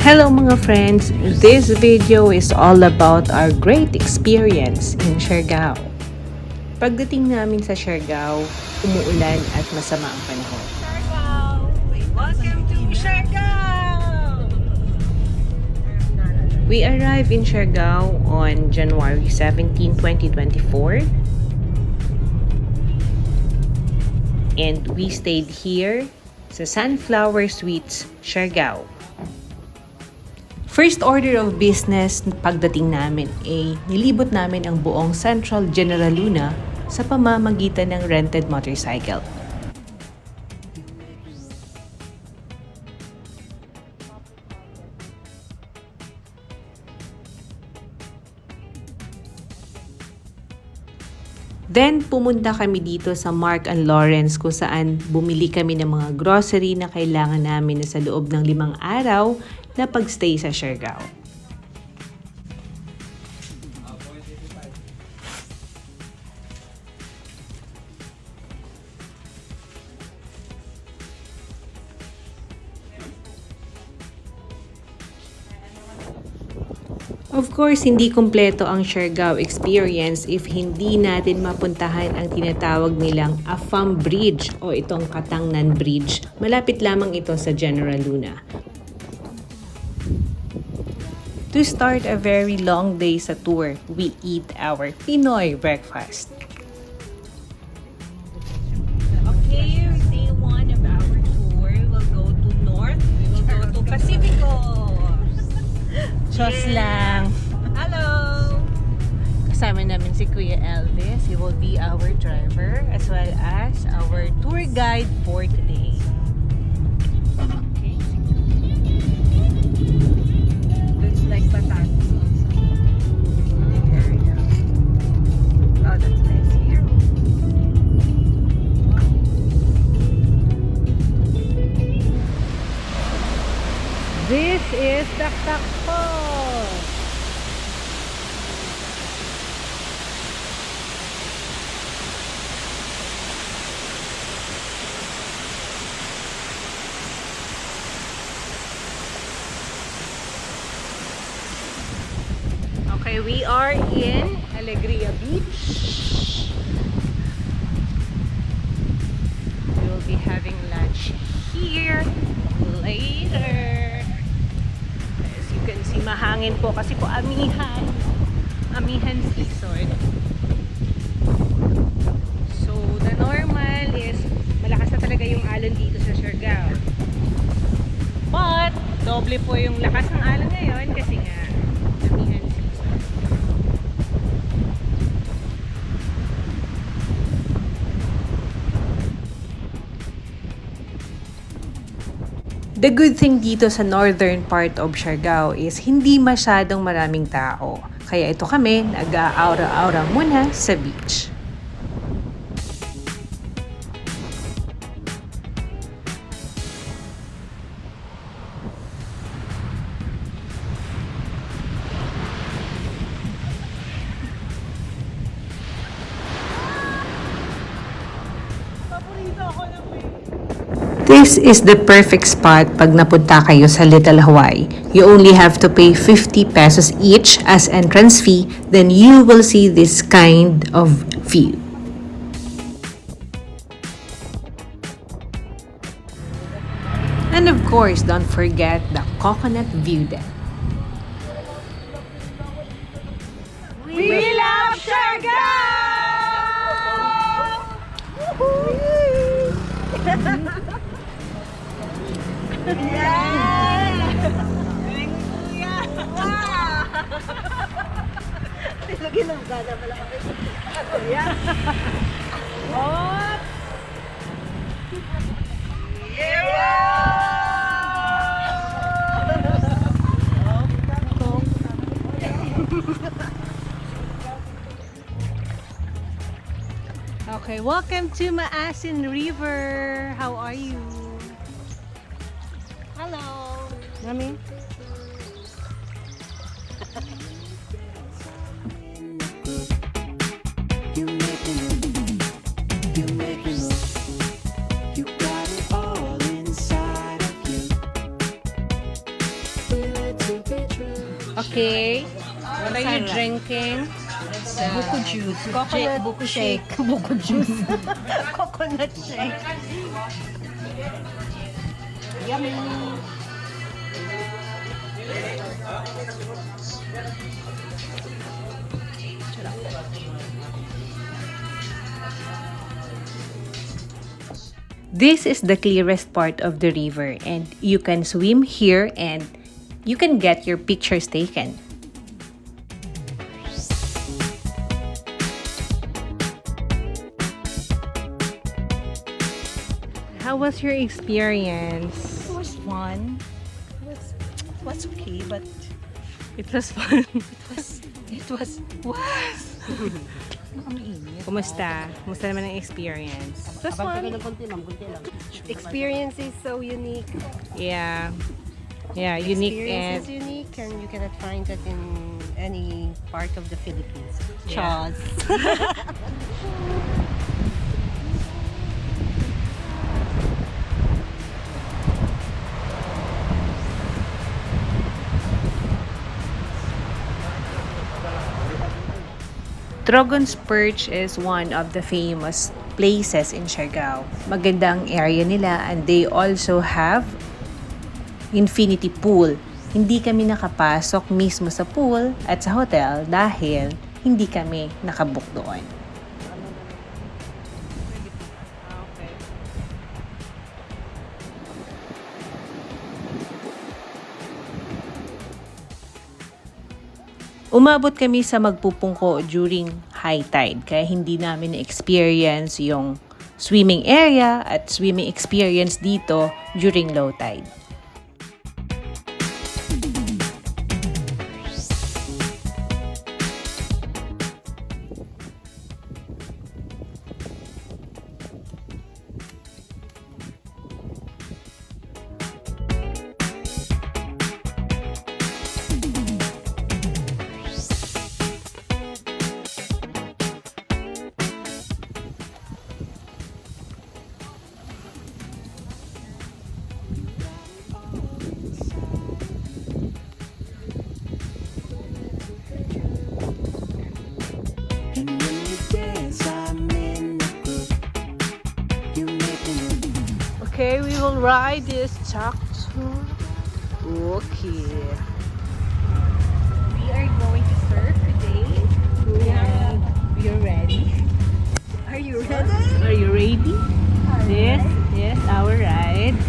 Hello mga friends! This video is all about our great experience in Siargao. Pagdating namin sa Siargao, umuulan at masama ang panahon. Siargao! Welcome to Siargao! We arrived in Siargao on January 17, 2024. And we stayed here sa Sunflower Suites, Siargao. First order of business pagdating namin ay nilibot namin ang buong Central General Luna sa pamamagitan ng rented motorcycle. Then, pumunta kami dito sa Mark and Lawrence kung saan bumili kami ng mga grocery na kailangan namin sa loob ng 5 araw na pagstay sa Siargao. Of course, hindi kumpleto ang Siargao experience if hindi natin mapuntahan ang tinatawag nilang Afam Bridge o itong Katangnan Bridge. Malapit lamang ito sa General Luna. To start a very long day sa tour, we eat our Pinoy breakfast. Okay, day 1 of our tour. We'll go to North. We will go to Pacifico. Diyos lang! Hello! Kasama namin si Kuya Elvis. He will be our driver as well as our tour guide for today. Okay. Looks like Batangas also. Big area. Oh, that's nice here. This is Taktak Falls. Okay, we are in Alegria Beach. We will be having lunch here later. As you can see, mahangin po kasi po amihan season. So, the normal is malakas na talaga yung alon dito sa Siargao. But, doble po yung lakas ng alon ngayon kasi nga amihan season. The good thing dito sa northern part of Siargao is hindi masyadong maraming tao. Kaya ito kami, nag-aura-aura muna sa beach. This is the perfect spot pag napunta kayo sa Little Hawaii. You only have to pay 50 pesos each as entrance fee, then you will see this kind of view. And of course, don't forget the coconut view deck. We love Siargao! Yeah! Kuya! Wow! Lagi ng gada pala kami. Kuya! Oh! Okay, welcome to Maasin River. How are you? Hello! Mami? You make me look, you make me look, you got it all inside of you. Okay. What are you drinking? Buko juice. Coconut buko shake. Buko juice. Coconut shake. Yummy. This is the clearest part of the river and you can swim here and you can get your pictures taken. How was your experience? It was fun. It was okay, but It was fun. it was Kumusta? Kumusta naman ang experience? It was fun. Experience is so unique. Yeah. Yeah, unique Experience and is unique and you cannot find that in any part of the Philippines. Yeah. Chaz. Trogon's Perch is one of the famous places in Siargao. Maganda ang area nila and they also have infinity pool. Hindi kami nakapasok mismo sa pool at sa hotel dahil hindi kami nakabook doon. Umabot kami sa Magpupungko during high tide kaya hindi namin na-experience yung swimming area at swimming experience dito during low tide. And when you dance, I'm in the group. You make me move. Okay, we will ride this tuk-tuk. Okay. We are going to surf today. And we are ready. Are you ready? Are you ready? Yes, our ride.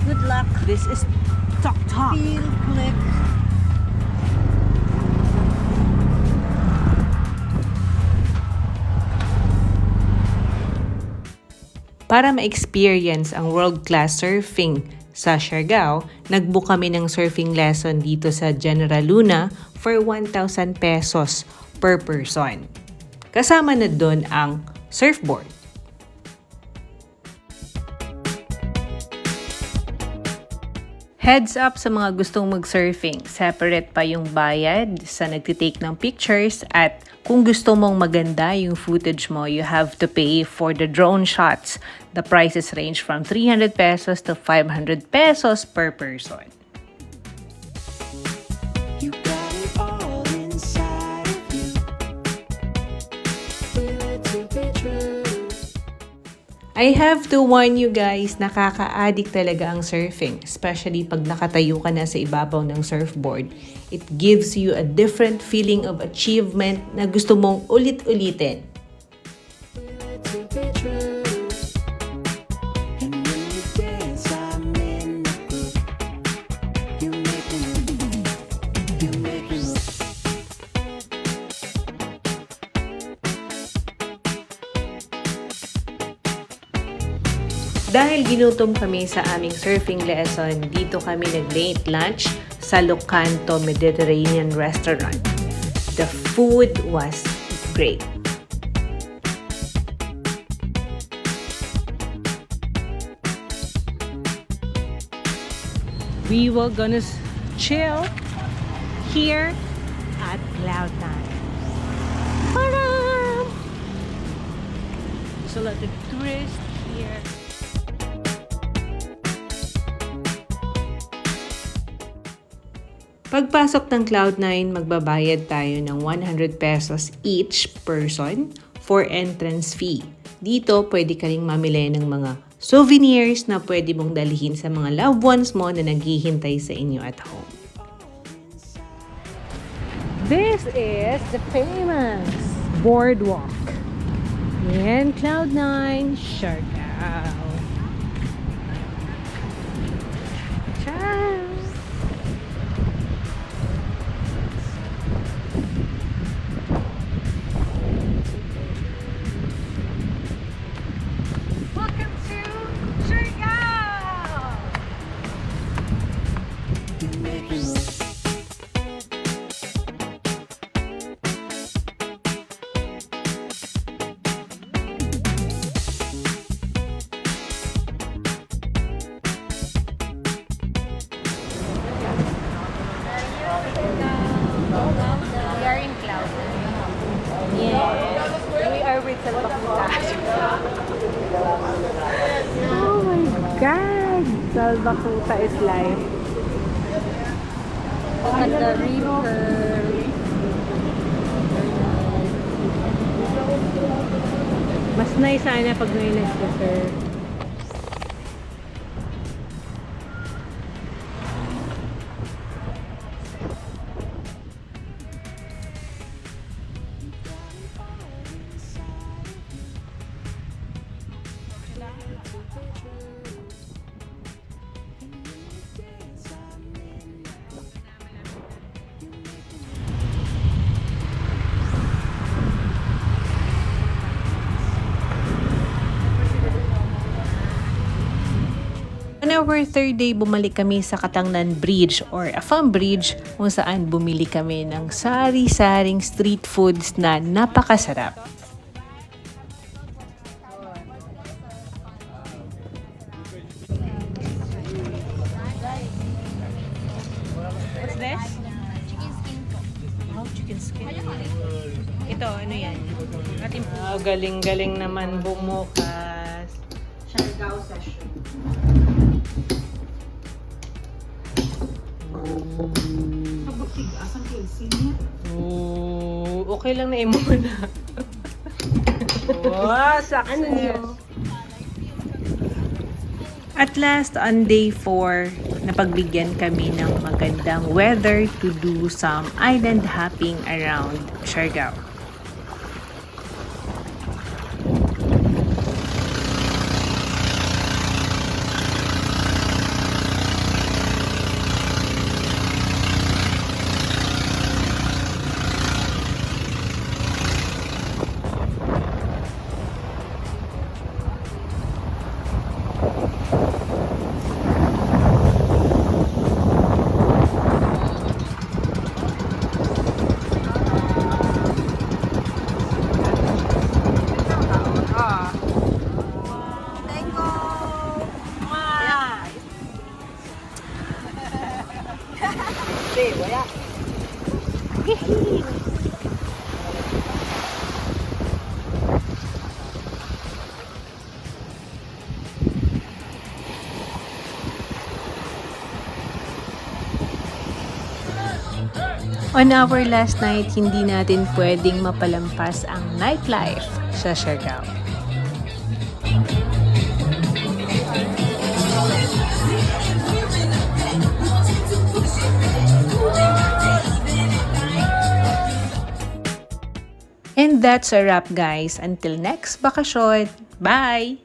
Good luck. This is Tok Tok. Feel, click. Para ma-experience ang world-class surfing sa Siargao, nag-book kami ng surfing lesson dito sa General Luna for 1,000 pesos per person. Kasama na doon ang surfboard. Heads up sa mga gustong mag-surfing, separate pa yung bayad sa nagtitake ng pictures at kung gusto mong maganda yung footage mo, you have to pay for the drone shots. The prices range from 300 pesos to 500 pesos per person. You got it all inside of you. Feel it to be true. I have to warn you guys, nakaka-addict talaga ang surfing, especially pag nakatayo ka na sa ibabaw ng surfboard. It gives you a different feeling of achievement na gusto mong ulit-ulitin. Feel it to be true. And when you dance, I'm in the group. You make me move. You make me move. Dahil ginutom kami sa aming surfing lesson, dito kami nag-late lunch sa Locanto Mediterranean Restaurant. The food was great. We were gonna chill here at Cloud9. Ta-da! There's a lot of tourists here. Pagpasok ng Cloud9, magbabayad tayo ng 100 pesos each person for entrance fee. Dito, pwede ka ring mamili ng mga souvenirs na pwede mong dalhin sa mga loved ones mo na naghihintay sa inyo at home. This is the famous boardwalk in Cloud9, Siargao. Ciao! Welcome to Siargao! We are in Cloud. Yes. We are with Salvacuta. Oh my God! Salvacuta is life. Look at the river. Mas nice sana pag may nag-surf. On our third day, bumalik kami sa Katangnan Bridge or Afam Bridge kung saan bumili kami ng sari-saring street foods na napakasarap. What's this? Chicken skin po. Oh, chicken skin. Ito, ano yan? Ating Galing-galing naman bumukas. Siargao session. Okay lang na imo na. Wow, success! At last, on day 4, napagbigyan kami ng magandang weather to do some island hopping around Siargao. On our last night, hindi natin pwedeng mapalampas ang nightlife sa Siargao. And that's a wrap, guys. Until next bakasyon. Bye!